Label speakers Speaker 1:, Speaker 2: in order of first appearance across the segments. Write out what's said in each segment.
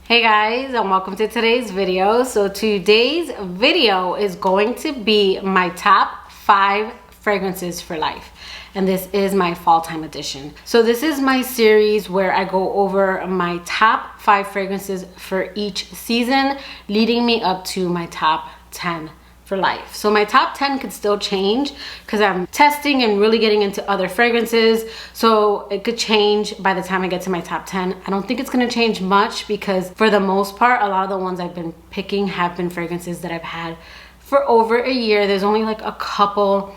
Speaker 1: Hey guys, and welcome to today's video. So today's video is going to be my top 5 fragrances for life, and this is my fall time edition. So this is my series where I go over my top 5 fragrances for each season, leading me up to my top 10 for life. So my top 10 could still change because I'm testing and really getting into other fragrances, so it could change by the time I get to my top 10. I don't think it's going to change much because for the most part, a lot of the ones I've been picking have been fragrances that I've had for over a year. There's only like a couple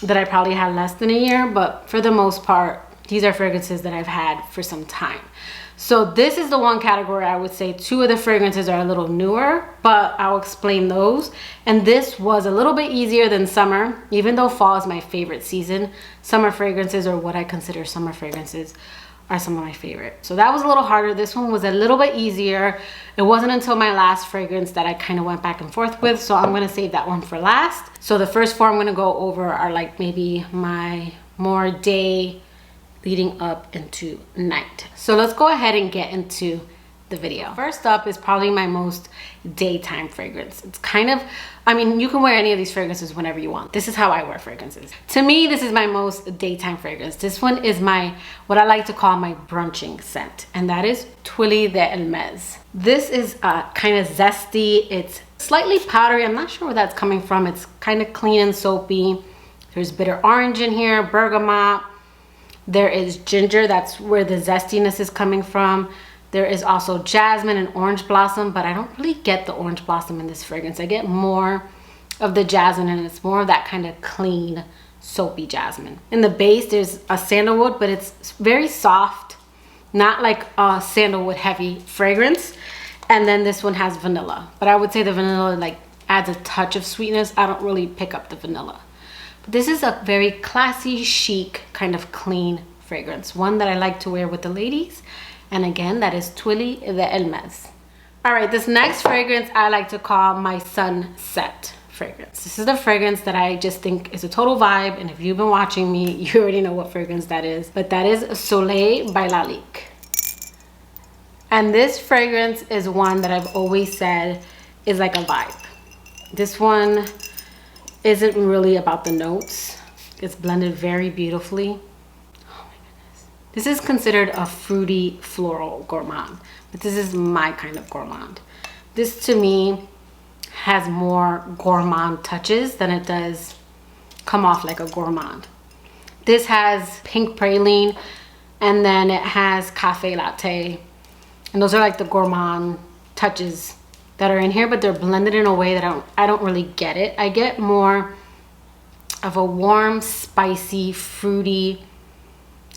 Speaker 1: that I probably had less than a year, but for the most part, these are fragrances that I've had for some time. So this is the one category I would say 2 of the fragrances are a little newer, but I'll explain those. And this was a little bit easier than summer, even though fall is my favorite season. Summer fragrances, or what I consider summer fragrances, are some of my favorite. So that was a little harder. This one was a little bit easier. It wasn't until my last fragrance that I kind of went back and forth with, so I'm gonna save that one for last. So the first 4 I'm gonna go over are like maybe my more day leading up into night. So let's go ahead and get into the video. First up is probably my most daytime fragrance. It's kind of, I mean, you can wear any of these fragrances whenever you want. This is how I wear fragrances. To me, this is my most daytime fragrance. This one is my, what I like to call my brunching scent, and that is Tuile de Elmez. This is kind of zesty. It's slightly powdery. I'm not sure where that's coming from. It's kind of clean and soapy. There's bitter orange in here, bergamot. There is ginger, that's where the zestiness is coming from. There is also jasmine and orange blossom, but I don't really get the orange blossom in this fragrance. I get more of the jasmine, and it's more of that kind of clean, soapy jasmine. In the base, there's a sandalwood, but it's very soft, not like a sandalwood heavy fragrance. And then this one has vanilla, but I would say the vanilla like adds a touch of sweetness. I don't really pick up the vanilla. This is a very classy, chic, kind of clean fragrance. One that I like to wear with the ladies. And again, that is Tuile de Elmez. All right, this next fragrance I like to call my sunset fragrance. This is the fragrance that I just think is a total vibe. And if you've been watching me, you already know what fragrance that is. But that is Soleil by Lalique. And this fragrance is one that I've always said is like a vibe. This one isn't really about the notes. It's blended very beautifully. Oh my goodness. This is considered a fruity floral gourmand, but this is my kind of gourmand. This to me has more gourmand touches than it does come off like a gourmand. This has pink praline, and then it has cafe latte. And those are like the gourmand touches that are in here, but they're blended in a way that I don't really get it. I get more of a warm, spicy, fruity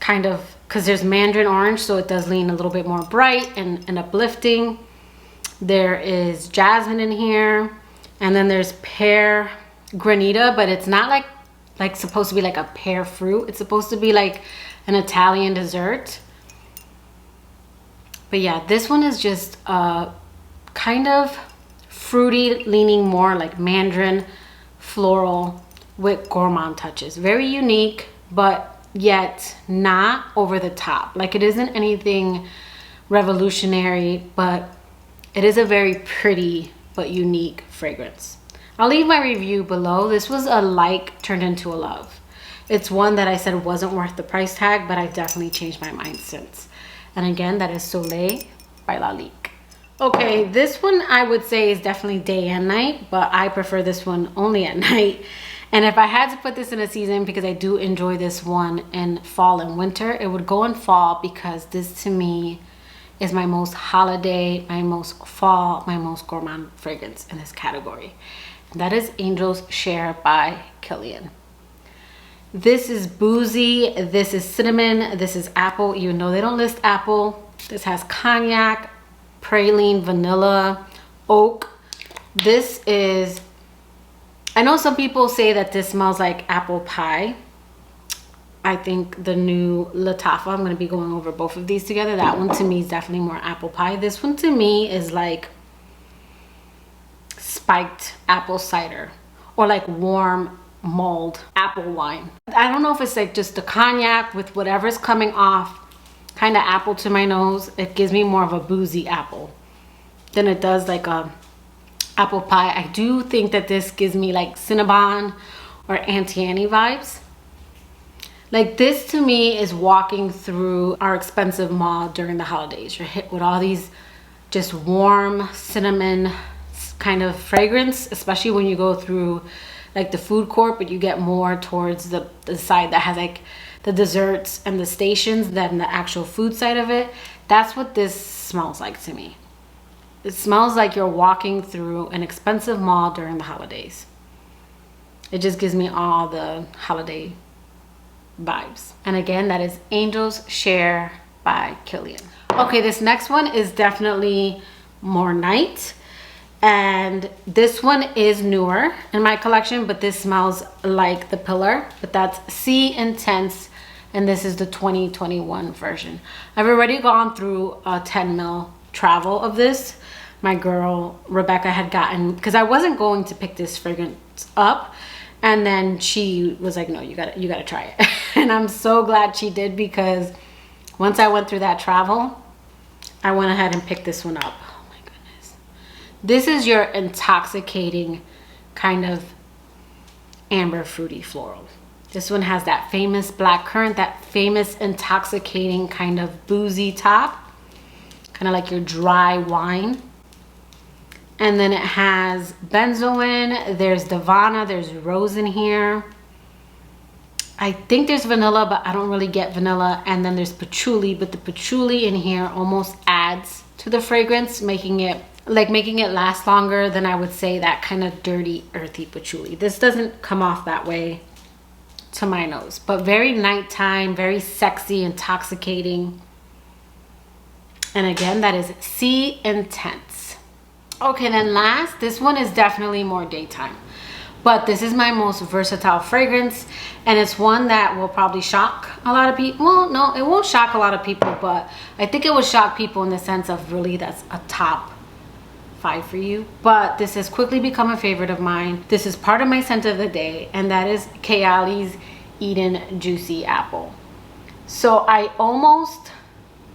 Speaker 1: kind of, because there's mandarin orange, so it does lean a little bit more bright and uplifting. There is jasmine in here, and then there's pear granita, but it's not like supposed to be like a pear fruit. It's supposed to be like an Italian dessert. But yeah, this one is just kind of fruity, leaning more like mandarin floral with gourmand touches. Very unique, but yet not over the top. Like, it isn't anything revolutionary, but it is a very pretty but unique fragrance. I'll leave my review below. This was a like turned into a love. It's one that I said wasn't worth the price tag, but I've definitely changed my mind since. And again, that is Soleil by Lalique. Okay, this one I would say is definitely day and night, but I prefer this one only at night. And if I had to put this in a season, because I do enjoy this one in fall and winter, it would go in fall, because this to me is my most holiday, my most fall, my most gourmand fragrance in this category. And that is Angel's Share by Kilian. This is boozy, this is cinnamon, this is apple, even though they don't list apple. This has cognac, praline, vanilla, oak. This is, I know some people say that this smells like apple pie. I think the new Lataffa, I'm going to be going over both of these together. That one to me is definitely more apple pie. This one to me is like spiked apple cider, or like warm mulled apple wine. I don't know if it's like just the cognac with whatever's coming off, kind of apple to my nose. It gives me more of a boozy apple. than it does like a apple pie. I do think that this gives me like Cinnabon or Auntie Annie vibes. Like this to me is walking through our expensive mall during the holidays. You're hit with all these just warm cinnamon kind of fragrance, especially when you go through like the food court, but you get more towards the side that has like the desserts and the stations than the actual food side of it. That's what this smells like to me. It smells like you're walking through an expensive mall during the holidays. It just gives me all the holiday vibes. And again, that is Angel's Share by Kilian. Okay, this next one is definitely more night. And this one is newer in my collection, but this smells like the Pillar. But that's Sea Intense, and this is the 2021 version. I've already gone through a 10 ml travel of this. My girl Rebecca had gotten, because I wasn't going to pick this fragrance up, and then she was like, no, you gotta try it. And I'm so glad she did, because once I went through that travel, I went ahead and picked this one up. Oh my goodness. This is your intoxicating kind of amber fruity floral. This one has that famous black currant, that famous intoxicating kind of boozy top, kind of like your dry wine. And then it has benzoin, there's Divana, there's rose in here. I think there's vanilla, but I don't really get vanilla. And then there's patchouli, but the patchouli in here almost adds to the fragrance, making it last longer than I would say that kind of dirty, earthy patchouli. This doesn't come off that way to my nose, but very nighttime, very sexy, intoxicating. And again, that is Sea Intense. Okay, then last, this one is definitely more daytime, but this is my most versatile fragrance, and it's one that will probably shock a lot of people. Well, no, it won't shock a lot of people, but I think it will shock people in the sense of really that's a top 5 for you. But this has quickly become a favorite of mine. This is part of my scent of the day, and that is Kayali's Eden Juicy Apple. So I almost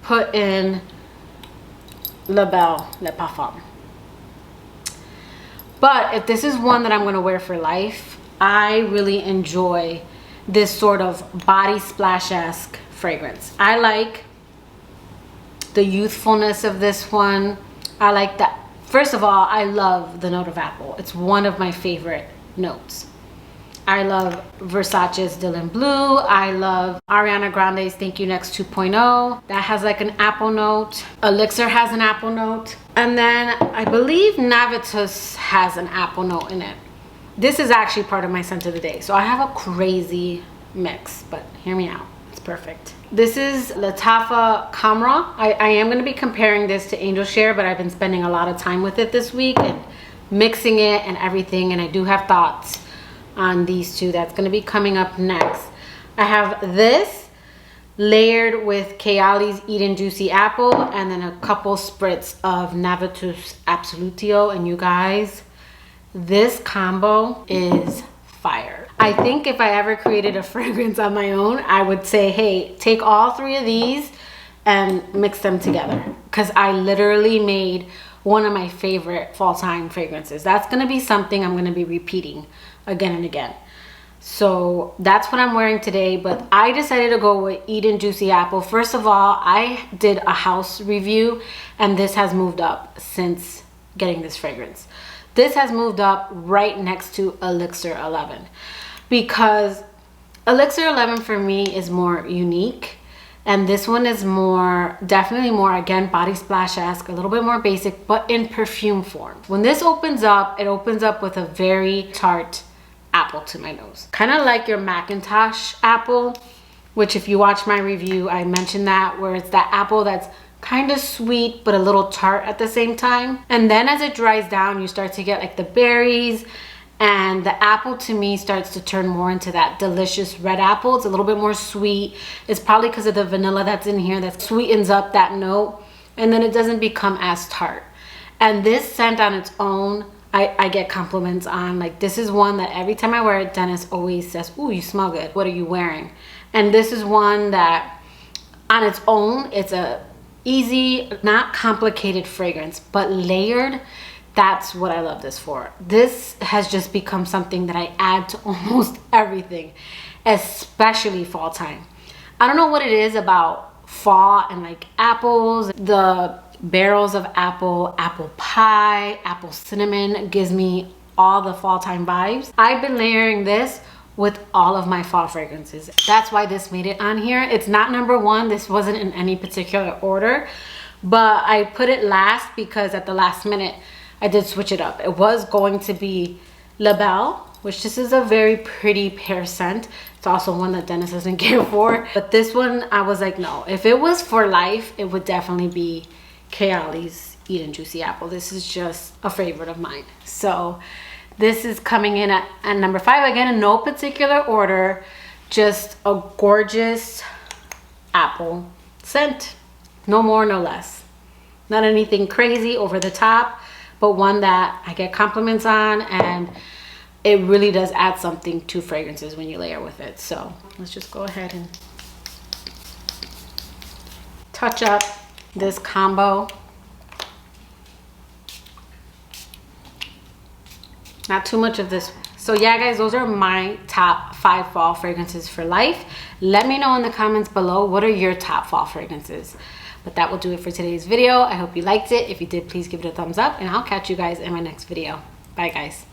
Speaker 1: put in Le Belle Le Parfum. But if this is one that I'm going to wear for life, I really enjoy this sort of body splash-esque fragrance. I like the youthfulness of this one. I like that. First of all, I love the note of apple. It's one of my favorite notes. I love Versace's Dylan Blue. I love Ariana Grande's Thank You Next 2.0. That has like an apple note. Elixir has an apple note. And then I believe Navitus has an apple note in it. This is actually part of my scent of the day. So I have a crazy mix, but hear me out. It's perfect. This is Lataffa Khamrah. I am going to be comparing this to Angel Share, but I've been spending a lot of time with it this week and mixing it and everything. And I do have thoughts on these two. That's going to be coming up next. I have this layered with Kayali's Eden Juicy Apple, and then a couple spritz of Navitus Absolutio. And you guys, this combo is fire. I think if I ever created a fragrance on my own, I would say, hey, take all 3 of these and mix them together, because I literally made one of my favorite fall time fragrances. That's going to be something I'm going to be repeating again and again. So that's what I'm wearing today, but I decided to go with Eden Juicy Apple. First of all, I did a house review, and this has moved up since getting this fragrance. This has moved up right next to Elixir 11, because Elixir 11 for me is more unique, and this one is more, definitely more, again, body splash-esque, a little bit more basic, but in perfume form. When this opens up, it opens up with a very tart apple to my nose. Kind of like your Macintosh apple, which if you watch my review, I mentioned that, where it's that apple that's kind of sweet but a little tart at the same time. And then as it dries down, you start to get like the berries, and the apple to me starts to turn more into that delicious red apple. It's a little bit more sweet. It's probably because of the vanilla that's in here that sweetens up that note, and then it doesn't become as tart. And this scent on its own, I get compliments on. Like, this is one that every time I wear it, Dennis always says, ooh, you smell good. What are you wearing? And this is one that on its own, it's a easy, not complicated fragrance, but layered. That's what I love this for. This has just become something that I add to almost everything, especially fall time. I don't know what it is about fall and like apples, the barrels of apple pie, apple cinnamon gives me all the fall time vibes. I've been layering this with all of my fall fragrances. That's why this made it on here. It's not number one. This wasn't in any particular order, but I put it last because at the last minute I did switch it up. It was going to be La Belle, which this is a very pretty pear scent. It's also one that Dennis doesn't care for. But this one, I was like, no. If it was for life, it would definitely be Kayali's Eat and Juicy Apple. This is just a favorite of mine. So this is coming in at number 5. Again, in no particular order. Just a gorgeous apple scent. No more, no less. Not anything crazy over the top, but one that I get compliments on, and it really does add something to fragrances when you layer with it. So let's just go ahead and touch up this combo. Not too much of this. So yeah, guys, those are my top 5 fall fragrances for life. Let me know in the comments below, what are your top fall fragrances? But that will do it for today's video. I hope you liked it. If you did, please give it a thumbs up, and I'll catch you guys in my next video. Bye, guys.